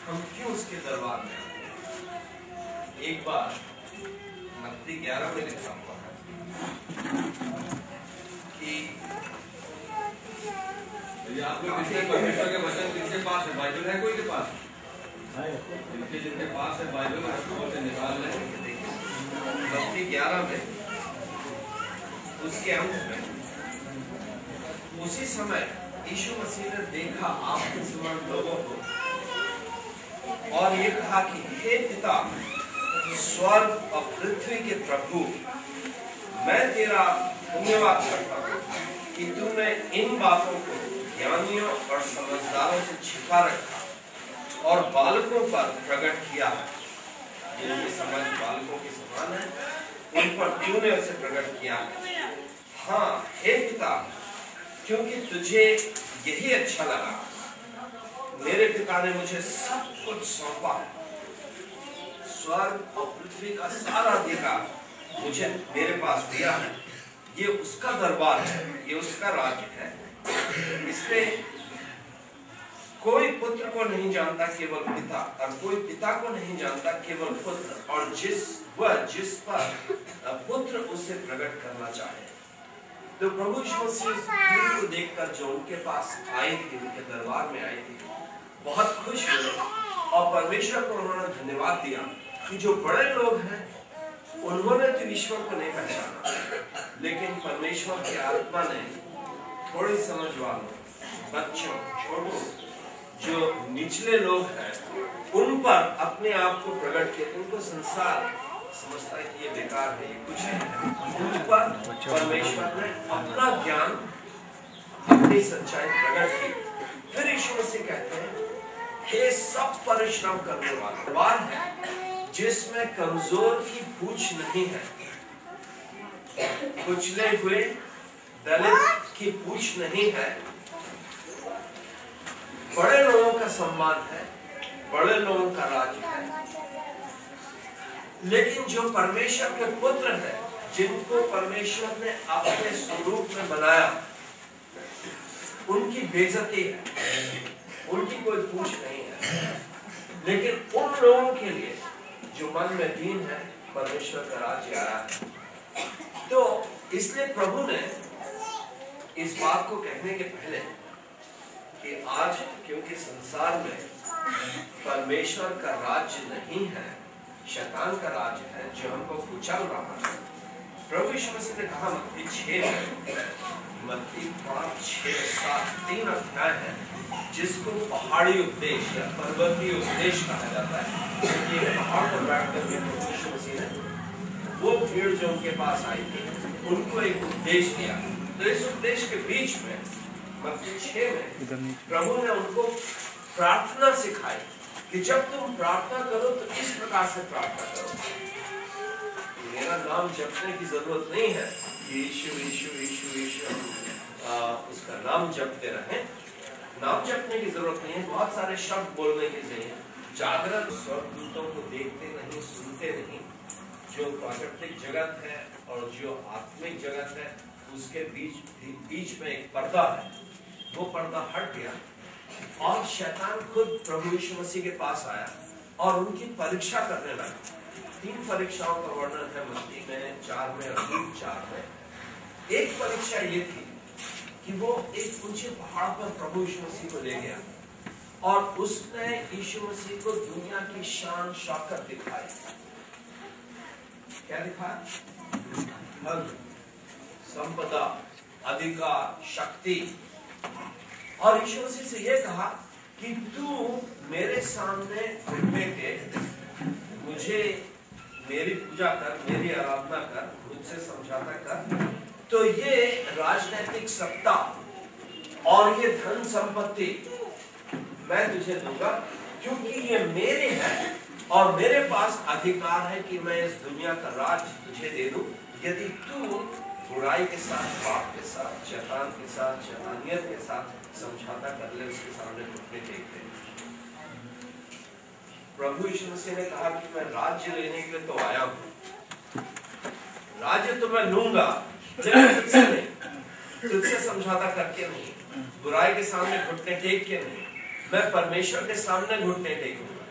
हम क्यों उसके दरबार में आते हैं? एक बार मत्ती 11 में लिखा हुआ है कि परमेश्वर के वचन किसके पास है? बाइबल है कोई के पास? जिनके पास है बाइबल से निकाल लें। मत्ती 11 में उसके अंत में उसी समय यीशु मसीह ने देखा आपके समान लोगों को और ये कहा कि हे पिता, स्वर्ग और पृथ्वी के प्रभु, मैं तेरा धन्यवाद करता हूँ कि तूने इन बातों को ज्ञानियों और समझदारों से छिपा रखा और बालकों पर प्रकट किया है। जिनकी समझ बालकों के समान है, उन पर तूने उसे प्रकट किया है। हाँ हे पिता, क्योंकि तुझे यही अच्छा लगा। मेरे पिता ने मुझे सब कुछ सौंपा। स्वर्ग और पृथ्वी का सारा अधिकार मुझे मेरे पास दिया है। ये उसका दरबार है, ये उसका राज्य है। इसमें कोई पुत्र को नहीं जानता, केवल पिता, और कोई पिता को नहीं जानता, केवल पुत्र, और जिस पर पुत्र उसे प्रकट करना चाहे। तो प्रभु यीशु मसीह इस भीड़ को देखकर जो उनके पास आई थी, उनके दरबार में आई थी, बहुत खुश हुए और परमेश्वर को उन्होंने धन्यवाद दिया कि जो बड़े लोग हैं उन्होंने तो ईश्वर को नहीं पहचाना, लेकिन परमेश्वर की आत्मा ने थोड़ी समझ वालों, बच्चों, छोटों, जो निचले लोग हैं, उन पर अपने आप को प्रकट किया। उनको संसार समझता है कि ये बेकार है, ये कुछ है। उन पर परमेश्वर ने अपना ज्ञान, अपनी सच्चाई प्रकट की। फिर यीशु मसीह कहते हैं, हे सब परिश्रम करने वाले, दरबार है जिसमें कमजोर की पूछ नहीं है, कुचले हुए दलित की पूछ नहीं है, बड़े लोगों का सम्मान है, बड़े लोगों का राज्य है। लेकिन जो परमेश्वर के पुत्र हैं, जिनको परमेश्वर ने अपने स्वरूप में बनाया, उनकी बेइज्जती है, उनकी कोई पूछ नहीं है। लेकिन उन लोगों के लिए जो मन में दीन है, परमेश्वर का राज्य आया है। तो इसलिए प्रभु ने इस बात को कहने के पहले कि आज क्योंकि संसार में परमेश्वर का राज्य नहीं है, शैतान का राज्य है जो हमको कुचल रहा है। प्रभु यीशु मसीह ने कहा मत्ती 6 मत्ती 5-6-7 3 अध्याय है जिसको पहाड़ी उपदेश या पर्वतीय उपदेश कहा जाता है। ये पहाड़ पर बैठ कर प्रभु यीशु मसीह ने वो भीड़ जो उनके पास आई थी उनको एक उपदेश दिया। तो इस उपदेश के बीच में मत्ती 6 में प्रभु ने उनको प्रार्थना सिखाई कि जब तुम प्रार्थना करो तो इस प्रकार से प्रार्थना करो। मेरा नाम जपने की जरूरत नहीं है, यीशु यीशु यीशु यीशु उसका नाम जपते रहें। नाम जपने की जरूरत नहीं है, बहुत सारे शब्द बोलने के चाहिए। जागरण स्वर्गदूतों को देखते नहीं, सुनते नहीं। जो प्राकृतिक जगत है और जो आत्मिक जगत है उसके बीच में एक पर्दा है, वो पर्दा हट गया और शैतान खुद प्रभु यीशु मसीह के पास आया और उनकी परीक्षा करने लगा। 3 परीक्षाओं का वर्णन है मत्ती में 4 में और लूक 4 में। एक परीक्षा ये थी कि वो एक ऊंचे पहाड़ पर प्रभु यीशु मसीह को ले गया और उसने यीशु मसीह को दुनिया की शान शौकत दिखाई। क्या दिखाया? धन, संपदा, अधिकार, शक्ति। और यीशु मसीह से यह कहा कि तू मेरे सामने घुटने टेक, मुझे मेरी पूजा कर, मेरी आराधना कर, मुझसे समझौता कर, तो ये राजनीतिक सत्ता और ये धन संपत्ति मैं तुझे दूंगा, क्योंकि ये मेरे है और मेरे पास अधिकार है कि मैं इस दुनिया का राज तुझे दे दूं, यदि तू बुराई के साथ, पाप के साथ, शैतान के साथ, शैतानियत के साथ समझौता कर ले, उसके सामने घुटने टेक दे। प्रभु यीशु मसीह ने कहा कि मैं राज्य लेने के लिए तो आया हूं, राज्य तो मैं लूंगा, लेकिन तुझसे नहीं, तुझसे समझौता करके नहीं, बुराई के सामने घुटने टेक के नहीं, मैं परमेश्वर के सामने घुटने टेकूंगा।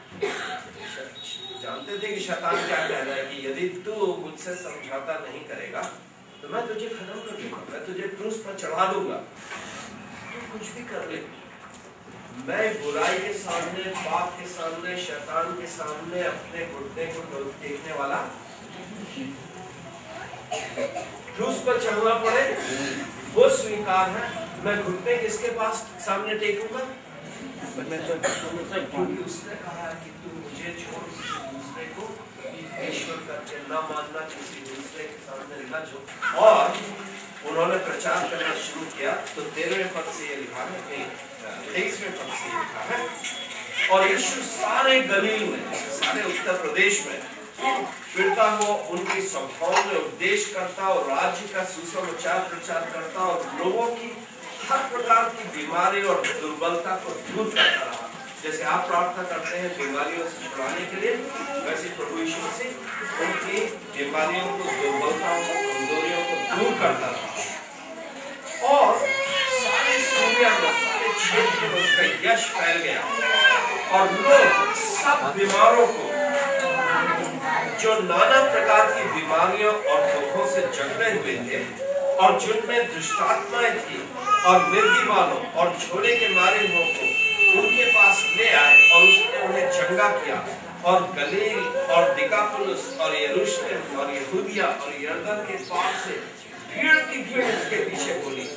जानते थे कि शैतान क्या कह रहा है कि यदि तू मुझसे समझौता नहीं करेगा तो मैं तुझे खत्म कर दूंगा, मैं तुझे क्रूस पर चढ़ा दूंगा, तू कुछ भी कर ले। मैं बुराई के सामने, पाप के सामने, शैतान के सामने अपने घुटने को टेकने वाला। क्रूस पर चढ़ना पड़े वो स्वीकार है। मैं घुटने किसके पास सामने टेकूंगा? क्योंकि उसने कहा कि तू मुझे छोड़ किसी दूसरे को ईश्वर करके न मानना, किसी दूसरे के सामने न झुक। और उन्होंने प्रचार करना शुरू किया। तो 13वें पद से ये लिखा है, 23वें पद से ये लिखा है, और यीशु सारे गलील में, सारे उत्तर प्रदेश में फिरता हुआ उनकी सभाओं में उपदेश करता और राज्य का सुसमाचार प्रचार करता और लोगों की हर प्रकार की बीमारी और दुर्बलता को दूर करता रहा। जैसे आप प्रार्थना करते हैं बीमारियों से छुड़ाने के लिए, वैसे प्रभु यीशु मसीह उनकी बीमारियों को, दुर्बलताओं को, कमजोरियों को दूर करता रहा। और सारे दुनिया में, सारे क्षेत्र में उसका यश फैल गया और लोग सब बीमारों को, जो नाना प्रकार की बीमारियों और दुखों से जकड़े हुए थे और जिनमें दुष्टात्माएं थी और मिर्गी वालों और झोले के मारे हुओं को उनके पास ले आए और उसने उन्हें चंगा किया। और गलील और दिकापुलिस और यरूशलेम और यहूदिया और यरदन के पार से भीड़ की भीड़ उसके पीछे बोली।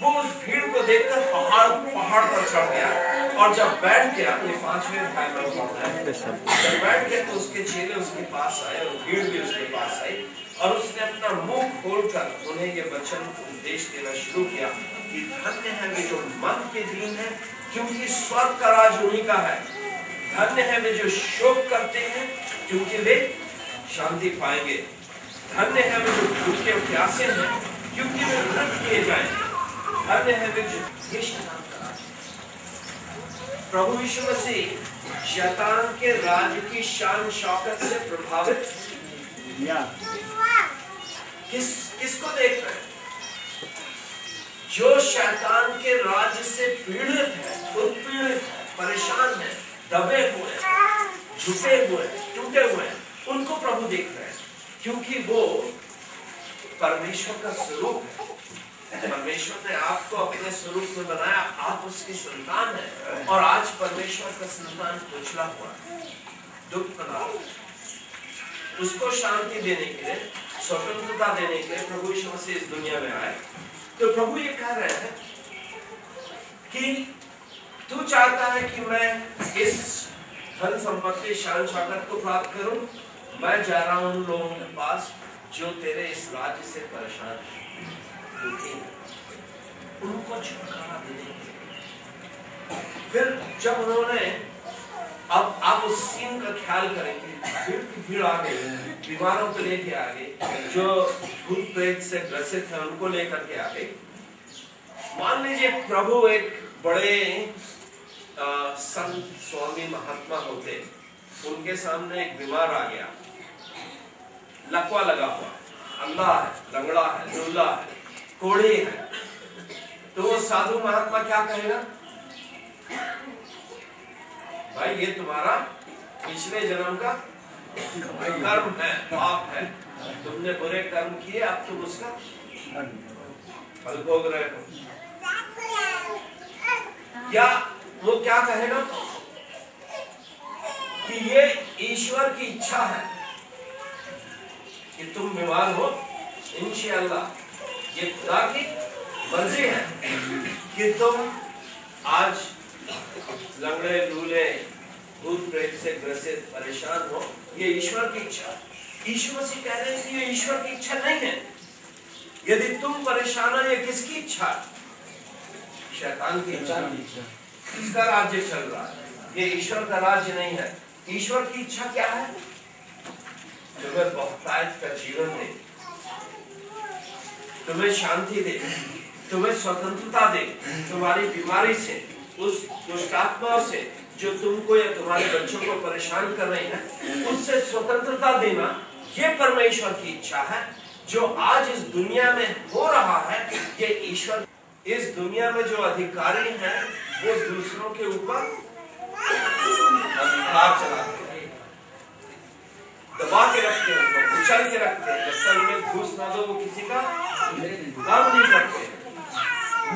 वो उस भीड़ को देखकर पहाड़ पर चढ़ गया और जब बैठ गया, ये 5वें अध्याय में होता है, जब बैठ गया तो उसके चेले उसके पास आए और भीड़ भी उसके पास आई और उसने अपना मुंह खोलकर उन्हें ये वचन उपदेश देना शुरू किया कि धन्य है वे जो मन के दीन है, क्योंकि स्वर्ग का राज उन्हीं का है। धन्य है वे जो शोक करते हैं, क्योंकि वे शांति पाएंगे। धन्य है वे जो भूखे और प्यासे हैं, क्योंकि वे तृप्त किए जाएंगे। धन्य है वे जो प्रभु यीशु मसीह शैतान के राज की शान शौकत से प्रभावित किसको देख रहे हैं? जो शैतान के राज से पीड़ित है, उत्पीड़ित है, परेशान है, दबे हुए हैं, झुके हुए हैं, टूटे हुए हैं, उनको प्रभु देख रहे हैं, क्योंकि वो परमेश्वर का स्वरूप है। परमेश्वर ने आपको अपने स्वरूप में बनाया, आप उसकी संतान है और आज परमेश्वर का संतान कुचला हुआ, दुख बना, उसको शांति देने के लिए, स्वतंत्रता देने के लिए प्रभु यीशु मसीह इस दुनिया में आए। तो प्रभु ये कह रहे हैं कि तू चाहता है कि मैं इस धन संपत्ति शान शौकत को प्राप्त करूं, मैं जा रहा हूं उन लोगों के पास जो तेरे इस राज्य से परेशान हैं, उनको छुटकारा देने के लिए। फिर जब उन्होंने, अब आप उस सीन का ख्याल करेंगे, भीड़ आगे, बीमारों को लेके आगे, जो भूत प्रेत से ग्रसित है उनको लेकर के आगे। मान लीजिए प्रभु एक बड़े संत स्वामी महात्मा होते, उनके सामने एक बीमार आ गया, लकवा लगा हुआ, अंधा है, लंगड़ा है, लूला है, कोढ़ी है, तो वो साधु महात्मा क्या कहेगा? भाई ये तुम्हारा पिछले जन्म का कर्म है, पाप है, तुमने बुरे कर्म किए, अब तुम उसका फल भोग रहे हो। या वो क्या कहेगा कि ये ईश्वर की इच्छा है कि तुम बीमार हो, इंशाअल्लाह ये खुदा की मर्जी है कि तुम आज लंगड़े लूले भूत प्रेत से ग्रसित परेशान हो, ये ईश्वर की इच्छा। यीशु मसीह कह रहे हैं कि ये ईश्वर की इच्छा नहीं है। यदि तुम परेशान हो, ये किसकी इच्छा? शैतान की इच्छा। इसका राज्य चल रहा है, ये ईश्वर का राज्य नहीं है। ईश्वर की इच्छा क्या है? तुम्हें बहुतायत का जीवन दे, तुम्हें शांति दे, तुम्हें स्वतंत्रता दे, तुम्हारी बीमारी से, उस दुष्टात्माओं से जो तुमको या तुम्हारे बच्चों को परेशान कर रही है, उससे स्वतंत्रता देना, ये परमेश्वर की इच्छा है। जो आज इस दुनिया में हो रहा है, ये ईश्वर। इस दुनिया में जो अधिकारी हैं वो दूसरों के ऊपर अधिकार चलाते हैं, दबा के रखते हैं, उनको कुचल के रखते हैं। जब तक उन्हें घूस ना दो वो किसी का काम नहीं करते।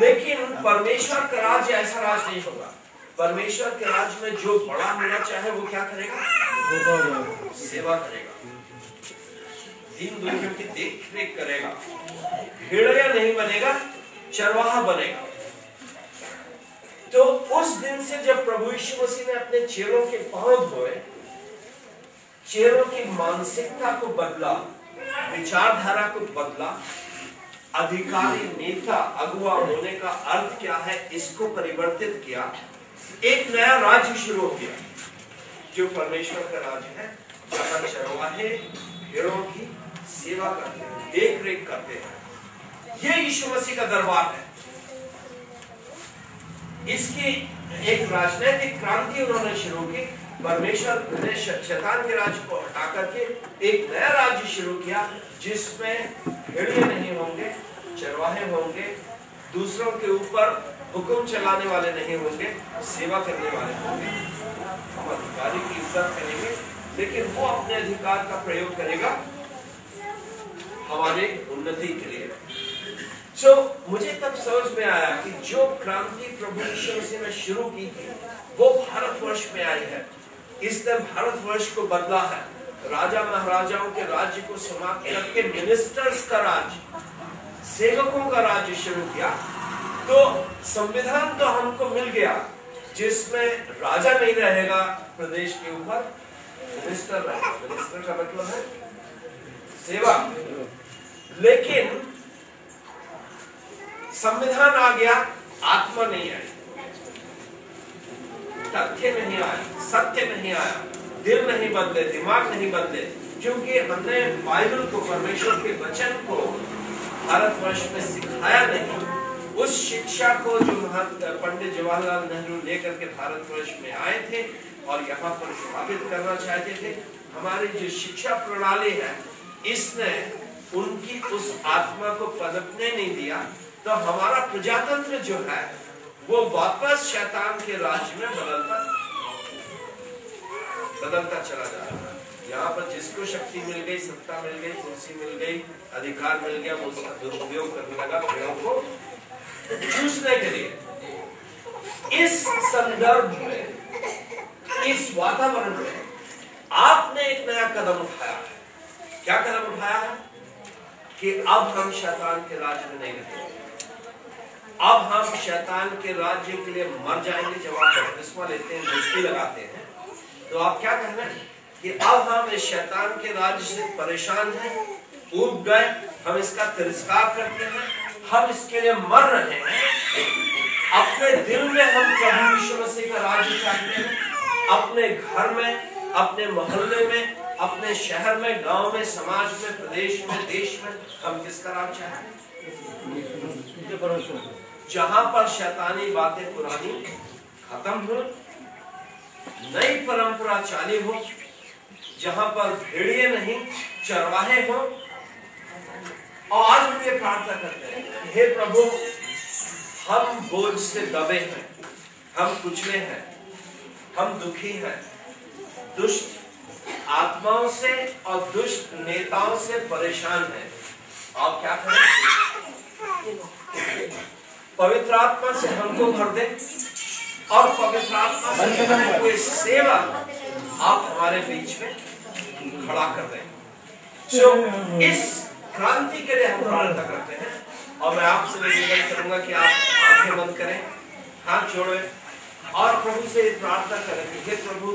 लेकिन परमेश्वर का राज्य ऐसा राज नहीं होगा। परमेश्वर के राज्य में जो बड़ा होना चाहे वो क्या करेगा? सेवा करेगा, दीन दुखियों की देख रेख करेगा, भेड़िया नहीं बनेगा, चरवाहा बनेगा। तो उस दिन से जब प्रभु यीशु मसीह ने अपने चेलों के पांव धोए, चेलों की मानसिकता को बदला, विचारधारा को बदला, अधिकारी नेता अगुआ होने का अर्थ क्या है इसको परिवर्तित किया, एक नया राज्य शुरू किया जो परमेश्वर का राज्य है, जहां चरवाहे भेड़ों की सेवा करते हैं, देख रेख करते हैं। ये यीशु मसीह का दरबार है। इसकी एक राजनीतिक क्रांति उन्होंने शुरू की। परमेश्वर ने शैतान के राज्य को हटा करके एक नया राज्य शुरू किया जिसमें भेड़िए नहीं होंगे, चरवाहे होंगे, दूसरों के ऊपर हुक्म चलाने वाले नहीं होंगे, सेवा करने वाले होंगे। हम अधिकारी की इज्जत करेंगे, लेकिन वो अपने अधिकार का प्रयोग करेगा हमारे उन्नति के लिए। तो मुझे तब समझ में आया कि जो क्रांति प्रभु यीशु मसीह ने शुरू की थी वो भारतवर्ष में आई है। इसने भारतवर्ष को बदला है। राजा महाराजाओं के राज्य को समाप्त करके मिनिस्टर्स का राज्य, सेवकों का राज्य शुरू किया। तो संविधान तो हमको मिल गया जिसमें राजा नहीं रहेगा प्रदेश के ऊपर, मिनिस्टर रहेगा। मिनिस्टर का मतलब है सेवा। लेकिन संविधान आ गया, आत्मा नहीं आई, तथ्य नहीं आया, सत्य नहीं आया, दिल नहीं बदले, दिमाग नहीं बदले, क्योंकि हमने बाइबल को, परमेश्वर के वचन को भारतवर्ष में सिखाया नहीं। उस शिक्षा को जो पंडित जवाहरलाल नेहरू लेकर के भारतवर्ष में आए थे और यहाँ पर स्थापित करना चाहते थे, हमारी जो शिक्षा प्रणाली है इसने उनकी उस आत्मा को पनपने नहीं दिया। तो हमारा प्रजातंत्र जो है वो वापस शैतान के राज्य में बदलता चला जा रहा है। यहाँ पर जिसको शक्ति मिल गई, सत्ता मिल गई, कुर्सी मिल गई, अधिकार मिल गया, वो उसका दुरुपयोग करने लगा भेड़ों को चूसने के लिए। इस संदर्भ में, इस वातावरण में आपने एक नया कदम उठाया है। क्या कदम उठाया है? कि अब हम शैतान के राज्य में नहीं रहेंगे। अब हम शैतान के राज्य के लिए मर जाएंगे। जब आप बपतिस्मा लेते हैं, डुबकी लगाते हैं, तो आप क्या कहना है कि अब हम इस शैतान के राज्य से परेशान हैं, ऊब गए, हम इसका तिरस्कार करते हैं, हम इसके लिए मर रहे हैं। अपने दिल में हम प्रभु यीशु मसीह का राज्य चाहते हैं। अपने घर में, अपने मोहल्ले में, अपने शहर में, गांव में, समाज में, प्रदेश में, देश में हम किसका राज चाहते हैं? जहां पर शैतानी बातें पुरानी खत्म हो, नई परंपरा चालू हो, जहां पर भेड़िए नहीं चरवाहे हो। और आज हम ये प्रार्थना करते हैं, हे प्रभु, हम बोझ से दबे हैं, हम कुचले हैं, हम दुखी हैं, दुष्ट आत्माओं से और दुष्ट नेताओं से परेशान हैं। आप क्या करें? पवित्र आत्मा से हमको भर दे और पवित्र आत्मा से कोई सेवा आप हमारे बीच में खड़ा कर दें। तो इस क्रांति के लिए हम प्रार्थना करते हैं और मैं आपसे निवेदन करूंगा कि आप आंखें बंद करें, हाथ जोड़ें और प्रभु से प्रार्थना करें कि हे प्रभु